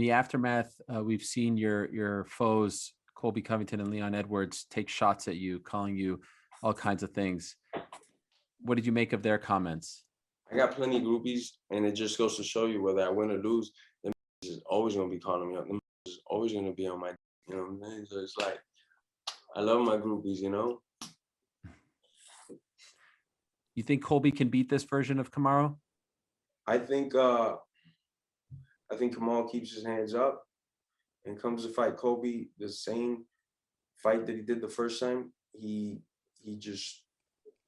the aftermath, we've seen your foes, Colby Covington and Leon Edwards, take shots at you, calling you all kinds of things. What did you make of their comments? I got plenty of groupies, and it just goes to show you whether I win or lose, them is always gonna be calling me up. Them is always gonna be on my, you know what I'm saying? So it's like, I love my groupies, you know? You think Colby can beat this version of Kamaru? I think Kamal keeps his hands up and comes to fight Colby the same fight that he did the first time. He just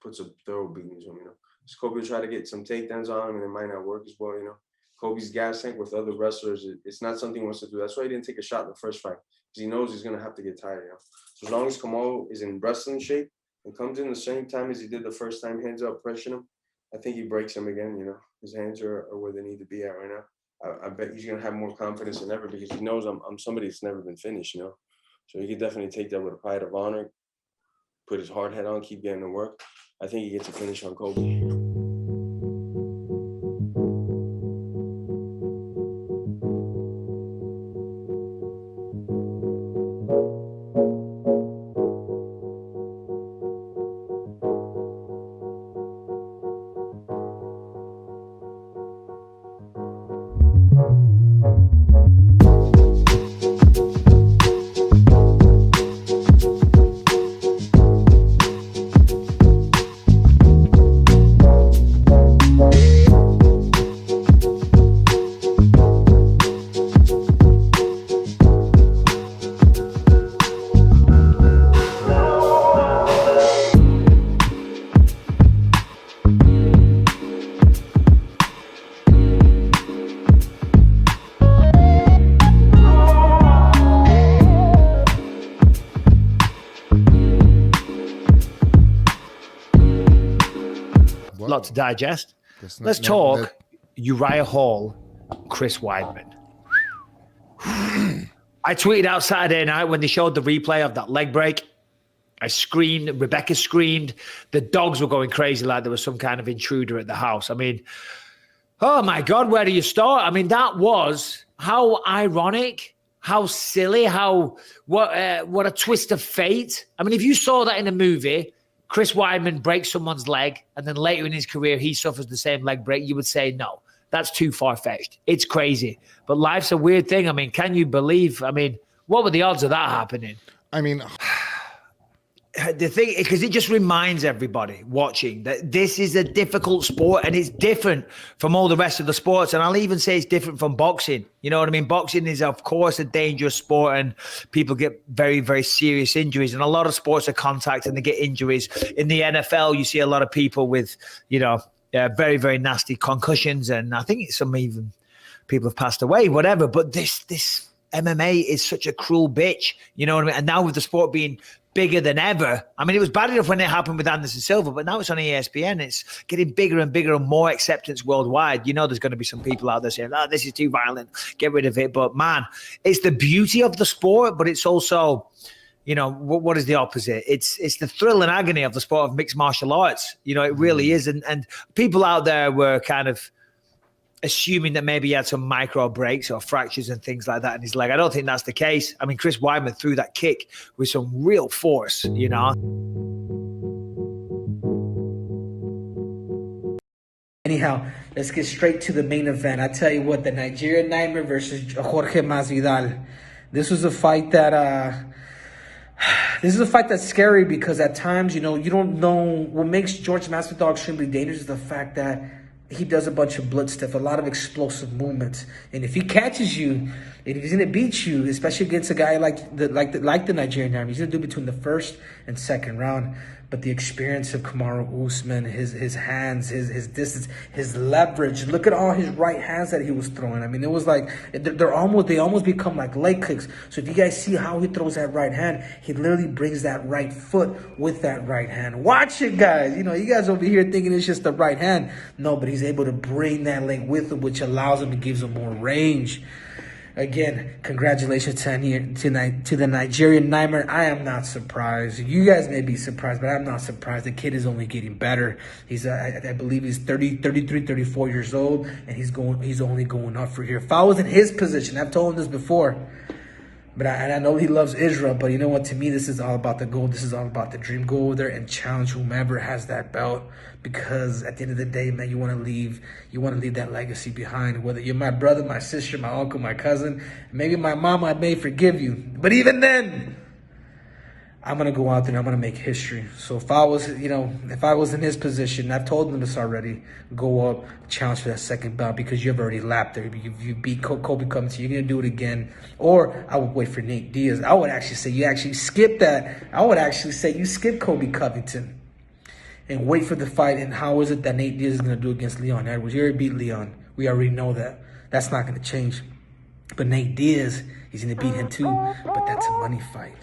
puts a thorough beating to him, you know. So Colby will try to get some takedowns on him, and it might not work as well, you know. Colby's gas tank with other wrestlers, it's not something he wants to do. That's why he didn't take a shot in the first fight, because he knows he's going to have to get tired, you know. So as long as Kamal is in wrestling shape and comes in the same time as he did the first time, hands up, pressure him, I think he breaks him again, you know. His hands are where they need to be at right now. I bet he's going to have more confidence than ever because he knows I'm somebody that's never been finished, you know. So he could definitely take that with a pride of honor, put his hard head on, keep getting to work. I think he gets a finish on Colby. Lot to digest. Let's talk Uriah Hall, Chris Weidman. I tweeted out Saturday night when they showed the replay of that leg break. I screamed. Rebecca screamed. The dogs were going crazy like there was some kind of intruder at the house. I mean, oh my God, where do you start? I mean, that was how ironic, how silly, what a twist of fate. I mean, if you saw that in a movie, Chris Weidman breaks someone's leg, and then later in his career, he suffers the same leg break, you would say, no, that's too far-fetched. It's crazy. But life's a weird thing. I mean, can you believe? I mean, what were the odds of that happening? I mean, the thing, because it just reminds everybody watching that this is a difficult sport and it's different from all the rest of the sports. And I'll even say it's different from boxing. You know what I mean? Boxing is, of course, a dangerous sport and people get very, very serious injuries. And a lot of sports are contact and they get injuries. In the NFL, you see a lot of people with, you know, very, very nasty concussions. And I think some even people have passed away, whatever. But this MMA is such a cruel bitch. You know what I mean? And now with the sport being bigger than ever. I mean, it was bad enough when it happened with Anderson Silva, but now it's on ESPN. It's getting bigger and bigger and more acceptance worldwide. You know, there's going to be some people out there saying, oh, this is too violent, get rid of it. But man, it's the beauty of the sport, but it's also, you know, what is the opposite? It's the thrill and agony of the sport of mixed martial arts. You know, it really is. And people out there were kind of assuming that maybe he had some micro breaks or fractures and things like that in his leg. I don't think that's the case. I mean, Chris Weidman threw that kick with some real force, you know. Anyhow, let's get straight to the main event. I tell you what, the Nigerian Nightmare versus Jorge Masvidal. This was a fight that this is a fight that's scary because at times, you know, you don't know what makes Jorge Masvidal extremely dangerous is the fact that he does a bunch of blood stuff, a lot of explosive movements. And if he catches you, if he's going to beat you, especially against a guy like the Nigerian Army, he's going to do between the first and second round. But the experience of Kamaru Usman, his hands, his distance, his leverage. Look at all his right hands that he was throwing. I mean, it was like they almost become like leg kicks. So if you guys see how he throws that right hand, he literally brings that right foot with that right hand. Watch it, guys. You know, you guys over here thinking it's just the right hand. No, but he's able to bring that leg with him, which allows him and gives him more range. Again, congratulations to the Nigerian Nightmare. I am not surprised. You guys may be surprised, but I'm not surprised. The kid is only getting better. He's, I believe he's 33, 34 years old, and he's only going up for here. If I was in his position, I've told him this before, but I know he loves Israel, but you know what? To me, this is all about the goal. This is all about the dream. Go over there and challenge whomever has that belt, because at the end of the day, man, you want to leave that legacy behind. Whether you're my brother, my sister, my uncle, my cousin, maybe my mom, I may forgive you, but even then, I'm gonna go out there and I'm gonna make history. So if I was in his position, I've told him this already, go up, challenge for that second belt, because you've already lapped there. You beat Colby Covington, you're gonna do it again. Or I would wait for Nate Diaz. I would actually say you actually skip that. I would actually say you skip Colby Covington and wait for the fight. And how is it that Nate Diaz is gonna do against Leon Edwards? You already beat Leon. We already know that. That's not gonna change. But Nate Diaz, he's gonna beat him too. But that's a money fight.